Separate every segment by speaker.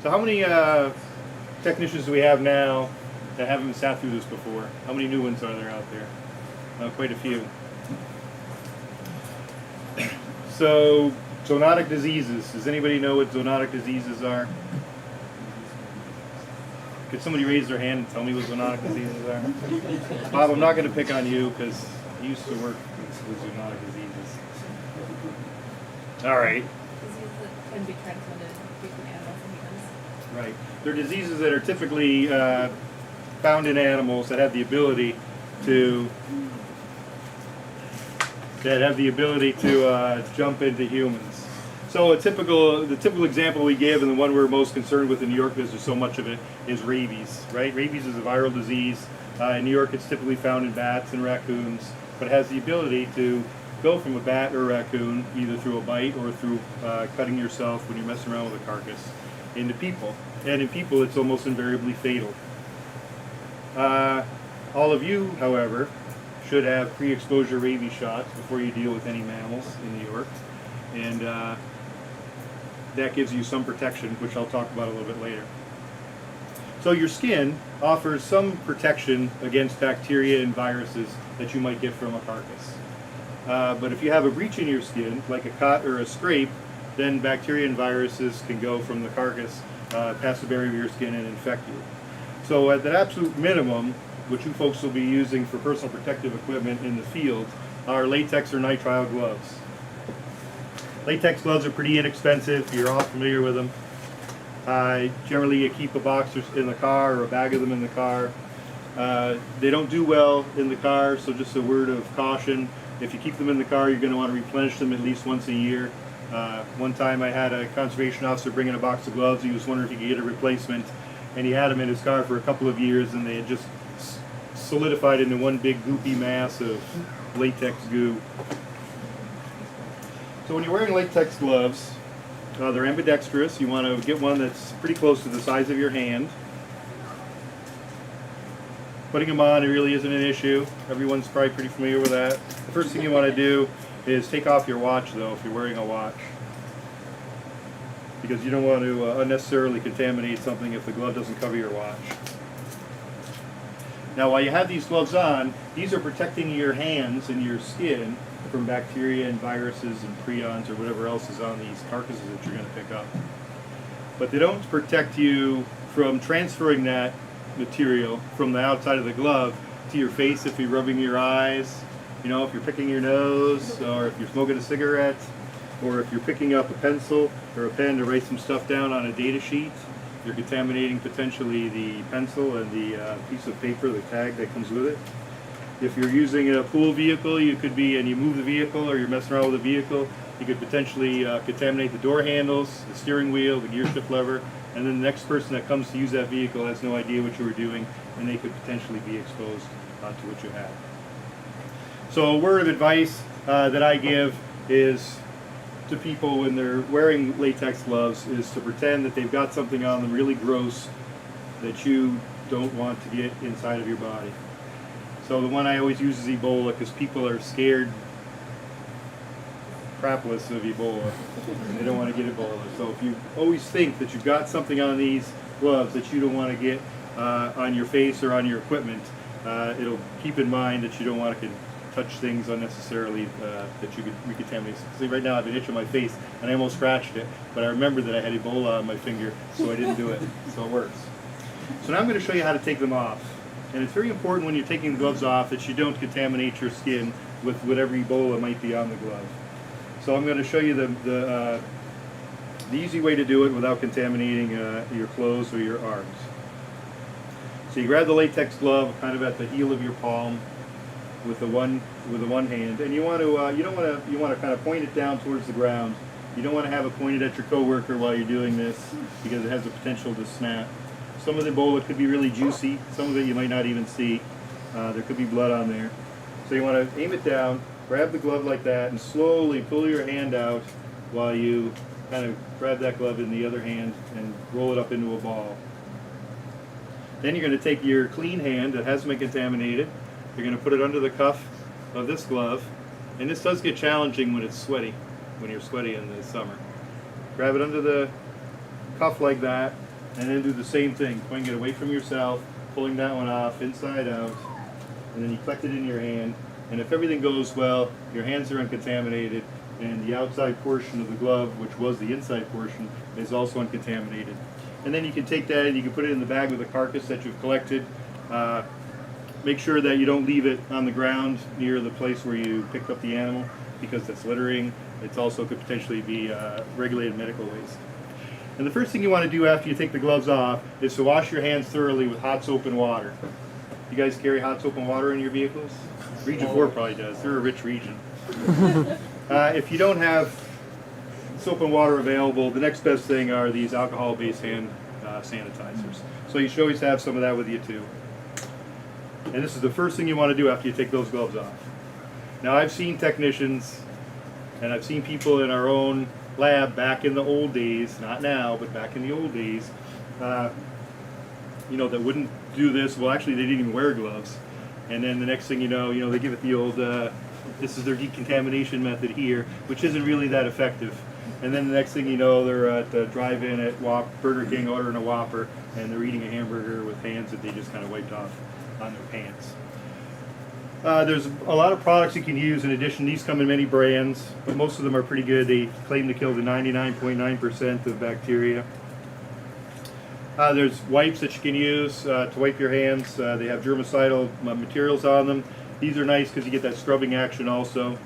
Speaker 1: So how many technicians do we have now that haven't sat through this before? How many new ones are there out there? Quite a few. So, zoonotic diseases. Does anybody know what zoonotic diseases are? Could somebody raise their hand and tell me what zoonotic diseases are? Bob, I'm not going to pick on you because you used to work with zoonotic diseases. All right.
Speaker 2: Diseases that can be transmitted between animals and humans.
Speaker 1: Right. They're diseases that are typically found in animals that have the ability to jump into humans. So the typical example we give, and the one we're most concerned with in New York because there's so much of it, is rabies. Right? Rabies is a viral disease. In New York, it's typically found in bats and raccoons, but it has the ability to go from a bat or a raccoon, either through a bite or through cutting yourself when you're messing around with a carcass, into people. And in people, it's almost invariably fatal. All of you, however, should have pre-exposure rabies shots before you deal with any mammals in New York. And that gives you some protection, which I'll talk about a little bit later. So your skin offers some protection against bacteria and viruses that you might get from a carcass. But if you have a breach in your skin, like a cut or a scrape, then bacteria and viruses can go from the carcass past the barrier of your skin and infect you. So at the absolute minimum, what you folks will be using for personal protective equipment in the field are latex or nitrile gloves. Latex gloves are pretty inexpensive. You're all familiar with them. Generally, you keep a box in the car or a bag of them in the car. They don't do well in the car, so just a word of caution. If you keep them in the car, you're going to want to replenish them at least once a year. One time I had a conservation officer bring in a box of gloves. He was wondering if he could get a replacement, and he had them in his car for a couple of years, and they had just solidified into one big goopy mass of latex goo. So when you're wearing latex gloves, they're ambidextrous. You want to get one that's pretty close to the size of your hand. Putting them on, it really isn't an issue. Everyone's probably pretty familiar with that. The first thing you want to do is take off your watch, though, if you're wearing a watch, because you don't want to unnecessarily contaminate something if the glove doesn't cover your watch. Now, while you have these gloves on, these are protecting your hands and your skin from bacteria and viruses and prions or whatever else is on these carcasses that you're going to pick up. But they don't protect you from transferring that material from the outside of the glove to your face if you're rubbing your eyes, you know, if you're picking your nose, or if you're smoking a cigarette, or if you're picking up a pencil or a pen to write some stuff down on a data sheet. You're contaminating potentially the pencil and the piece of paper, the tag that comes with it. If you're using a pool vehicle, you could be, and you move the vehicle or you're messing around with the vehicle, you could potentially contaminate the door handles, the steering wheel, the gear shift lever, and then the next person that comes to use that vehicle has no idea what you were doing, and they could potentially be exposed to what you have. So a word of advice that I give is to people when they're wearing latex gloves is to pretend that they've got something on them really gross that you don't want to get inside of your body. So the one I always use is Ebola, because people are scared crapless of Ebola and they don't want to get Ebola. So if you always think that you've got something on these gloves that you don't want to get on your face or on your equipment, it'll keep in mind that you don't want to touch things unnecessarily that you could recontaminate. See, right now I have an itch on my face and I almost scratched it, but I remembered that I had Ebola on my finger, so I didn't do it. So it works. So now I'm going to show you how to take them off. And it's very important when you're taking the gloves off that you don't contaminate your skin with whatever Ebola might be on the glove. So I'm going to show you the easy way to do it without contaminating your clothes or your arms. So you grab the latex glove kind of at the heel of your palm with the one hand, and you want to kind of point it down towards the ground. You don't want to have it pointed at your coworker while you're doing this because it has the potential to snap. Some of the Ebola could be really juicy. Some of it you might not even see. There could be blood on there. So you want to aim it down, grab the glove like that, and slowly pull your hand out while you kind of grab that glove in the other hand and roll it up into a ball. Then you're going to take your clean hand that hasn't been contaminated. You're going to put it under the cuff of this glove. And this does get challenging when it's sweaty, when you're sweaty in the summer. Grab it under the cuff like that, and then do the same thing, pointing it away from yourself, pulling that one off, inside out, and then you collect it in your hand, and if everything goes well, your hands are uncontaminated, and the outside portion of the glove, which was the inside portion, is also uncontaminated. And then you can take that and you can put it in the bag with the carcass that you've collected. Make sure that you don't leave it on the ground near the place where you picked up the animal, because that's littering. It also could potentially be regulated medical waste. And the first thing you want to do after you take the gloves off is to wash your hands thoroughly with hot soap and water. You guys carry hot soap and water in your vehicles? Region 4 probably does. They're a rich region. If you don't have soap and water available, the next best thing are these alcohol-based hand sanitizers. So you should always have some of that with you too. And this is the first thing you want to do after you take those gloves off. Now I've seen technicians, and I've seen people in our own lab back in the old days, not now, but back in the old days, you know, that wouldn't do this. Well, actually, they didn't even wear gloves. And then the next thing you know, they give it the old, this is their decontamination method here, which isn't really that effective. And then the next thing you know, they're at the drive-in at Burger King ordering a Whopper, and they're eating a hamburger with hands that they just kind of wiped off on their pants. There's a lot of products you can use in addition. These come in many brands, but most of them are pretty good. They claim to kill the 99.9% of bacteria. There's wipes that you can use to wipe your hands. They have germicidal materials on them. These are nice because you get that scrubbing action also.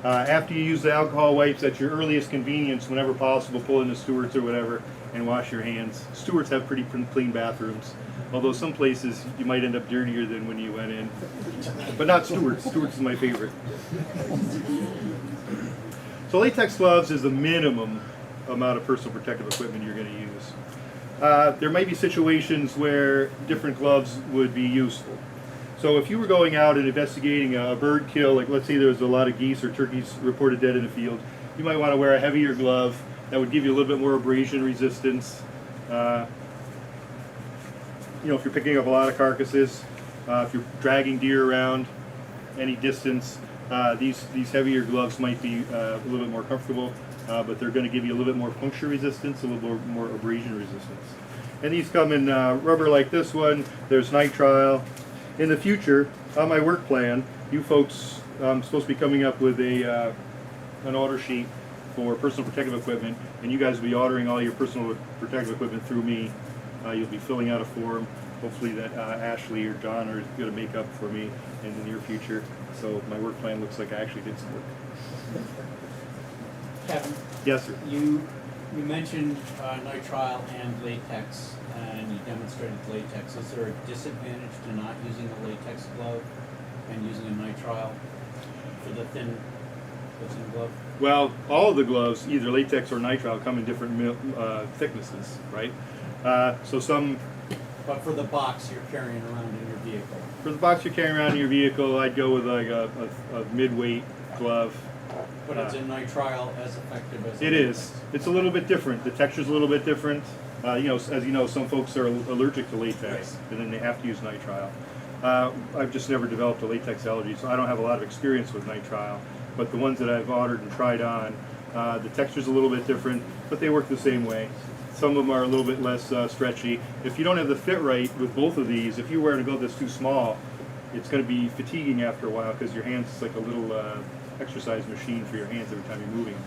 Speaker 1: After you use the alcohol wipes, at your earliest convenience, whenever possible, pull in the Stewart's or whatever and wash your hands. Stewart's have pretty clean bathrooms, although some places you might end up dirtier than when you went in. But not Stewart's. Stewart's is my favorite. So latex gloves is the minimum amount of personal protective equipment you're going to use. There might be situations where different gloves would be useful. So if you were going out and investigating a bird kill, like let's say there's a lot of geese or turkeys reported dead in a field, you might want to wear a heavier glove that would give you a little bit more abrasion resistance. You know, if you're picking up a lot of carcasses, if you're dragging deer around any distance, these heavier gloves might be a little bit more comfortable, but they're going to give you a little bit more puncture resistance, a little more abrasion resistance. And these come in rubber like this one. There's nitrile. In the future, on my work plan, you folks, I'm supposed to be coming up with an order sheet for personal protective equipment, and you guys will be ordering all your personal protective equipment through me. You'll be filling out a form, hopefully that Ashley or John are going to make up for me in the near future. So my work plan looks like I actually did some work.
Speaker 3: Kevin?
Speaker 1: Yes, sir.
Speaker 3: You mentioned nitrile and latex, and you demonstrated latex. Is there a disadvantage to not using a latex glove and using a nitrile for the thin glove?
Speaker 1: Well, all of the gloves, either latex or nitrile, come in different thicknesses, right? So some...
Speaker 3: But for the box you're carrying around in your vehicle?
Speaker 1: For the box you're carrying around in your vehicle, I'd go with like a mid-weight glove.
Speaker 3: But it's a nitrile as effective as
Speaker 1: it is. It's a little bit different. The texture's a little bit different. You know, as you know, some folks are allergic to latex,
Speaker 3: right,
Speaker 1: and then they have to use nitrile. I've just never developed a latex allergy, so I don't have a lot of experience with nitrile. But the ones that I've ordered and tried on, the texture's a little bit different, but they work the same way. Some of them are a little bit less stretchy. If you don't have the fit right with both of these, if you wear a glove that's too small, it's going to be fatiguing after a while because your hands is like a little exercise machine for your hands every time you're moving.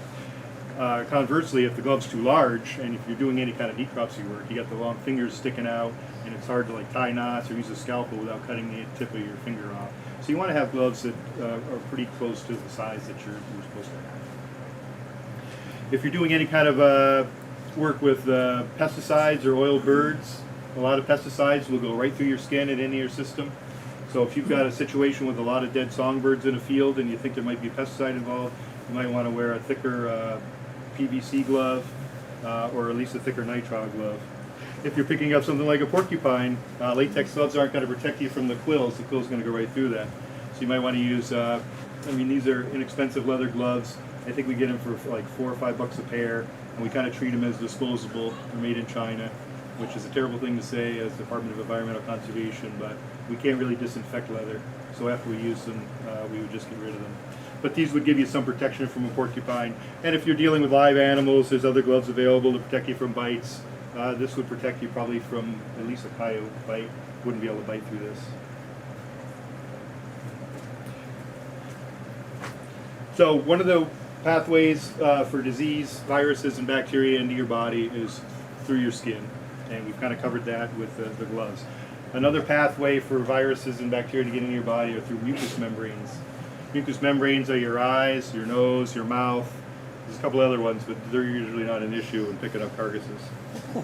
Speaker 1: Conversely, if the glove's too large, and if you're doing any kind of necropsy work, you got the long fingers sticking out, and it's hard to like tie knots or use a scalpel without cutting the tip of your finger off. So you want to have gloves that are pretty close to the size that you're supposed to have. If you're doing any kind of work with pesticides or oil birds, a lot of pesticides will go right through your skin and into your system. So if you've got a situation with a lot of dead songbirds in a field and you think there might be a pesticide involved, you might want to wear a thicker PVC glove or at least a thicker nitrile glove. If you're picking up something like a porcupine, latex gloves aren't going to protect you from the quills. The quill's going to go right through that. So you might want to use, I mean, these are inexpensive leather gloves. I think we get them for like $4 or $5 a pair, and we kind of treat them as disposable. They're made in China, which is a terrible thing to say as Department of Environmental Conservation, but we can't really disinfect leather. So after we use them, we would just get rid of them. But these would give you some protection from a porcupine. And if you're dealing with live animals, there's other gloves available to protect you from bites. This would protect you probably from at least a coyote bite. Wouldn't be able to bite through this. So one of the pathways for disease, viruses, and bacteria into your body is through your skin. And we've kind of covered that with the gloves. Another pathway for viruses and bacteria to get into your body are through mucous membranes. Mucous membranes are your eyes, your nose, your mouth. There's a couple other ones, but they're usually not an issue in picking up carcasses. So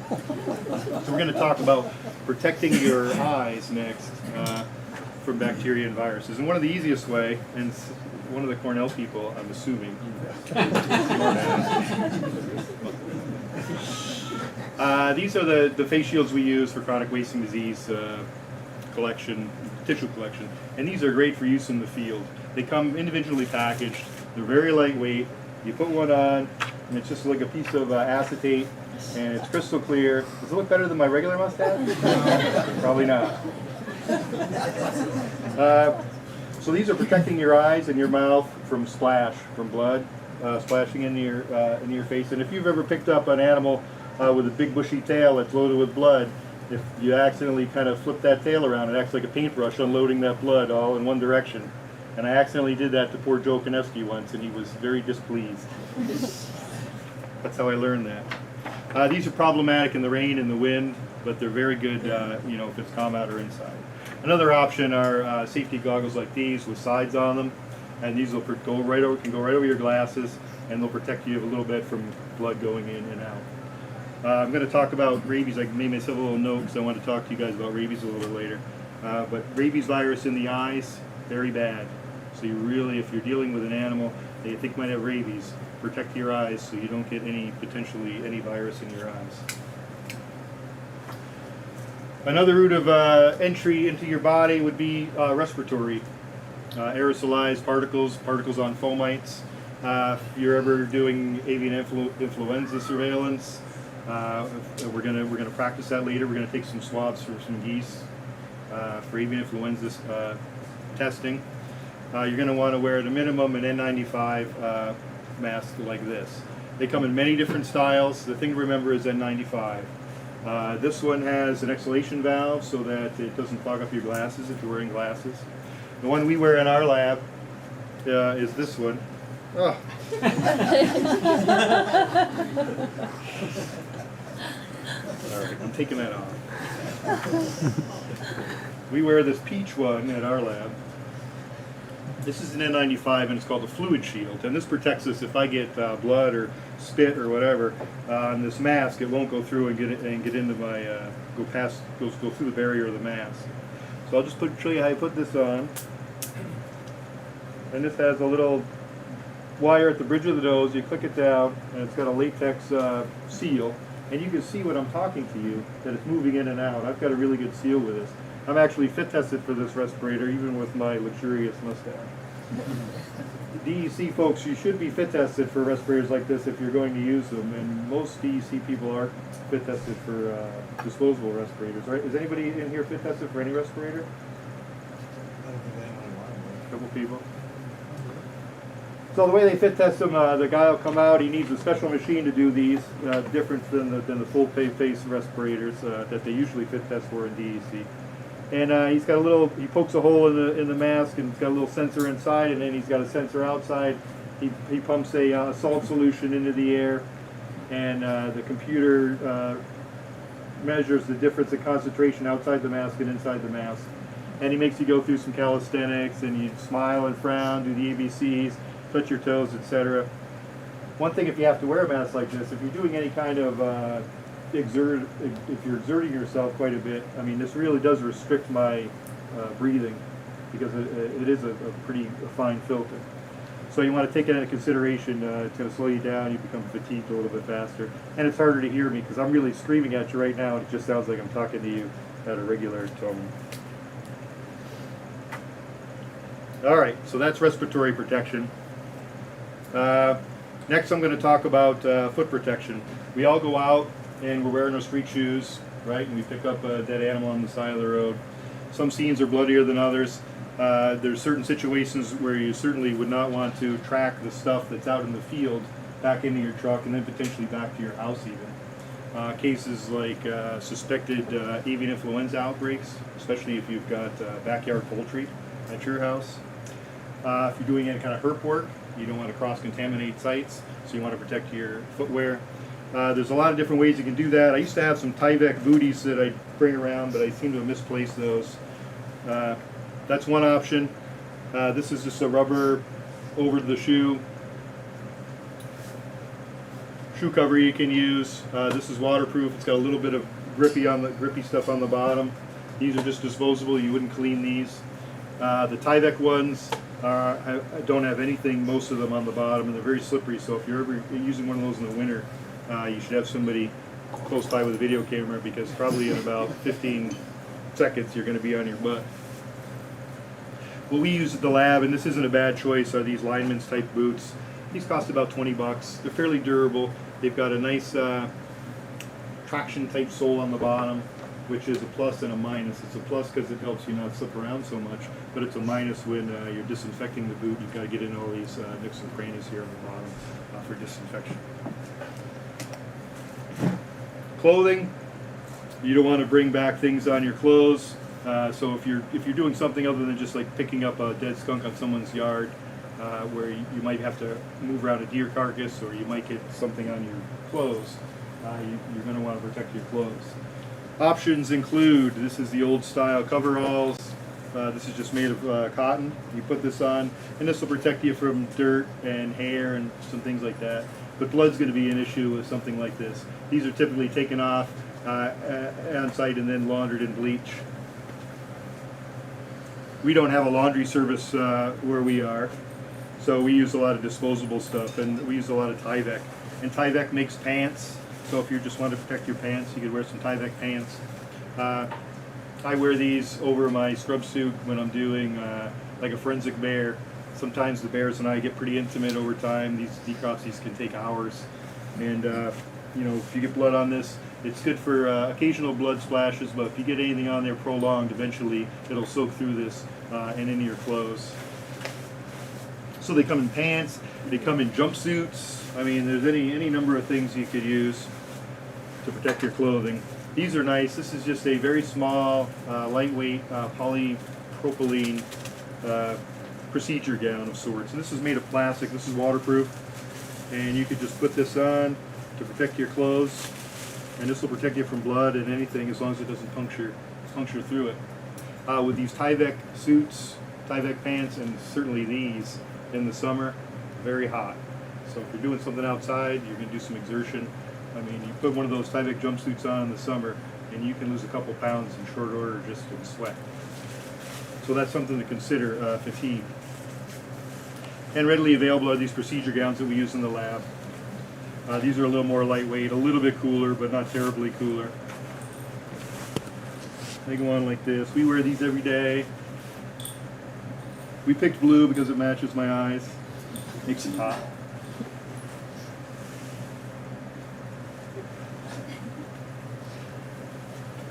Speaker 1: we're going to talk about protecting your eyes next from bacteria and viruses. And one of the easiest way, and one of the Cornell people, I'm assuming, these are the face shields we use for chronic wasting disease collection, tissue collection, and these are great for use in the field. They come individually packaged. They're very lightweight. You put one on, and it's just like a piece of acetate, and it's crystal clear. Does it look better than my regular mustache? Probably not. So these are protecting your eyes and your mouth from from blood splashing into your face. And if you've ever picked up an animal with a big bushy tail that's loaded with blood, if you accidentally kind of flip that tail around, it acts like a paintbrush unloading that blood all in one direction. And I accidentally did that to poor Joe Konevsky once, and he was very displeased. That's how I learned that. These are problematic in the rain and the wind, but they're very good, if it's calm out or inside. Another option are safety goggles like these with sides on them, and these will can go right over your glasses, and they'll protect you a little bit from blood going in and out. I'm going to talk about rabies. I made myself a little note because I want to talk to you guys about rabies a little bit later. But rabies virus in the eyes, very bad. So you really, if you're dealing with an animal that you think might have rabies, protect your eyes so you don't get potentially any virus in your eyes. Another route of entry into your body would be respiratory. Aerosolized particles on fomites. If you're ever doing avian influenza surveillance, we're gonna practice that later. We're gonna take some swabs for some geese for avian influenza testing. You're going to want to wear at a minimum an N95 mask like this. They come in many different styles. The thing to remember is N95. This one has an exhalation valve so that it doesn't clog up your glasses if you're wearing glasses. The one we wear in our lab is this one. Oh. All right, I'm taking that off. We wear this peach one at our lab. This is an N95 and it's called a fluid shield, and this protects us if I get blood or spit or whatever on this mask. It won't go through and get into my go through the barrier of the mask. So I'll just show you how you put this on. And this has a little wire at the bridge of the nose. You click it down, and it's got a latex seal, and you can see when I'm talking to you that it's moving in and out. I've got a really good seal with this. I'm actually fit tested for this respirator, even with my luxurious mustache. DEC folks, you should be fit tested for respirators like this if you're going to use them, and most DEC people aren't fit tested for disposable respirators, right? Is anybody in here fit tested for any respirator?
Speaker 4: I don't think anyone wanted
Speaker 1: A couple people. So the way they fit test them, the guy will come out. He needs a special machine to do these, different than the full face respirators that they usually fit test for in DEC. And he's got he pokes a hole in the mask, and it's got a little sensor inside, and then he's got a sensor outside. He pumps a salt solution into the air, and the computer measures the difference in concentration outside the mask and inside the mask. And he makes you go through some calisthenics, and you smile and frown, do the ABCs, touch your toes, etc. One thing, if you have to wear a mask like this, if you're doing any kind of if you're exerting yourself quite a bit, I mean, this really does restrict my breathing because it is a pretty fine filter. So you want to take it into consideration. It's going to slow you down. You become fatigued a little bit faster, and it's harder to hear me because I'm really screaming at you right now, and it just sounds like I'm talking to you at a regular tone. All right, so that's respiratory protection. Next, I'm going to talk about foot protection. We all go out and we're wearing our street shoes, right? And we pick up a dead animal on the side of the road. Some scenes are bloodier than others. There's certain situations where you certainly would not want to track the stuff that's out in the field back into your truck and then potentially back to your house even. cases like suspected avian influenza outbreaks, especially if you've got backyard poultry at your house. If you're doing any kind of herp work, you don't want to cross-contaminate sites, so you want to protect your footwear. There's a lot of different ways you can do that. I used to have some Tyvek booties that I bring around, but I seem to have misplaced those. That's one option. This is just a rubber over the shoe cover you can use. This is waterproof. It's got a little bit of grippy stuff on the bottom. These are just disposable. You wouldn't clean these. The Tyvek ones don't have anything, most of them, on the bottom, and they're very slippery. So if you're ever using one of those in the winter, you should have somebody close by with a video camera, because probably in about 15 seconds you're going to be on your butt. What we use at the lab, and this isn't a bad choice, are these lineman's type boots. These cost about 20 bucks. They're fairly durable. They've got a nice traction type sole on the bottom, which is a plus and a minus. It's a plus because it helps you not slip around so much, but it's a minus when you're disinfecting the boot. You've got to get in all these nooks and crannies here on the bottom for disinfection. Clothing, you don't want to bring back things on your clothes. So if you're doing something other than just like picking up a dead skunk on someone's yard, where you might have to move around a deer carcass, or you might get something on your clothes, you're going to want to protect your clothes. Options include, this is the old style coveralls. This is just made of cotton. You put this on, and this will protect you from dirt and hair and some things like that. But blood's going to be an issue with something like this. These are typically taken off on site and then laundered in bleach. We don't have a laundry service where we are, so we use a lot of disposable stuff, and we use a lot of Tyvek. And Tyvek makes pants, so if you just want to protect your pants, you could wear some Tyvek pants. I wear these over my scrub suit when I'm doing like a forensic bear. Sometimes the bears and I get pretty intimate over time. These necropsies can take hours, and you know, if you get blood on this, it's good for occasional blood splashes, but if you get anything on there prolonged, eventually it'll soak through this and into your clothes. So they come in pants, they come in jumpsuits. I mean, there's any number of things you could use to protect your clothing. These are nice. This is just a very small, lightweight polypropylene procedure gown of sorts. And this is made of plastic. This is waterproof, and you could just put this on to protect your clothes, and this will protect you from blood and anything, as long as it doesn't puncture through it. With these Tyvek suits, Tyvek pants, and certainly these in the summer, very hot. So if you're doing something outside, you're going to do some exertion. I mean, you put one of those Tyvek jumpsuits on in the summer, and you can lose a couple pounds in short order just in sweat. So that's something to consider, fatigue. And readily available are these procedure gowns that we use in the lab. These are a little more lightweight, a little bit cooler, but not terribly cooler. They go on like this. We wear these every day. We picked blue because it matches my eyes. Makes it hot.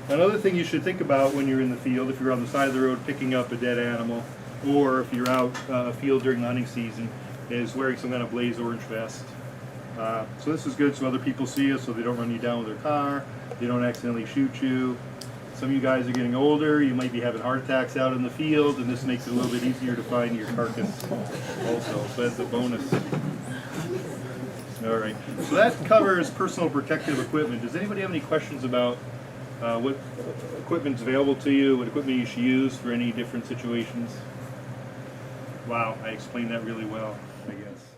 Speaker 1: Another thing you should think about when you're in the field, if you're on the side of the road picking up a dead animal, or if you're out field during hunting season, is wearing some kind of blaze orange vest. So this is good so other people see you, so they don't run you down with their car, they don't accidentally shoot you. Some of you guys are getting older, you might be having heart attacks out in the field, and this makes it a little bit easier to find your carcass also, so that's a bonus. Alright, so that covers personal protective equipment. Does anybody have any questions about what equipment's available to you, what equipment you should use for any different situations? Wow, I explained that really well, I guess.